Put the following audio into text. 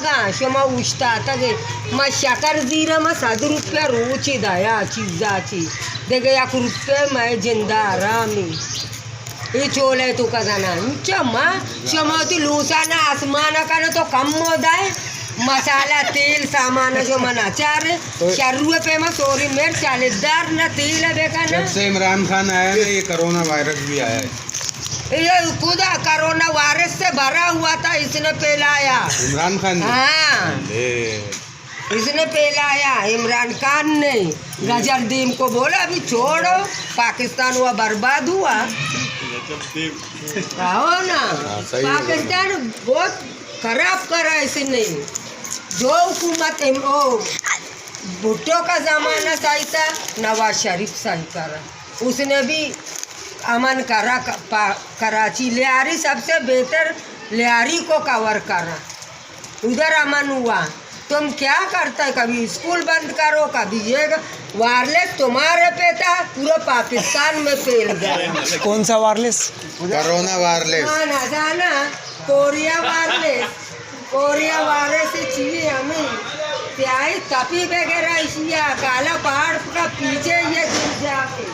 का शमा उष्टा तगे मा शकर जीरा मा 7 रुपया रोची दाया चीजाची देगे 1 रुपये मैं जिंदा रामी ये चोले तो कजाना चमा शमा ती लूसाना आसमाना का तो कम मोदाय मसाला तेल सामान जो मना 4 रुपये में सोरी मिर्च 40 न तेल है बेका ना। जब से इमरान खान आया ना ये कोरोना वायरस भी आया है। ये खुदा कोरोना वायरस से भरा हुआ था इसने फैलाया इमरान खान ने। हाँ इसने फैलाया इमरान खान ने गजर दीम को बोला अभी छोड़ो पाकिस्तान हुआ बर्बाद हुआ कहो ना पाकिस्तान बहुत खराब करा इसने जो हुकूमत भुट्टो का ज़माना सही था नवाज शरीफ सही करा उसने भी अमन करा कराची लियारी सबसे बेहतर लियारी को कवर करा उधर अमन हुआ। तुम क्या करता है कभी स्कूल बंद करो कभी ये वायरलेस तुम्हारे पे था पूरा पाकिस्तान में फैल गया। कौन सा वायरलेस? Corona wireless. ना जाना कोरिया वायरस से चाहिए हमें प्याई तपी वगैरह इसिया काला पहाड़ का पीछे ये गिर जाके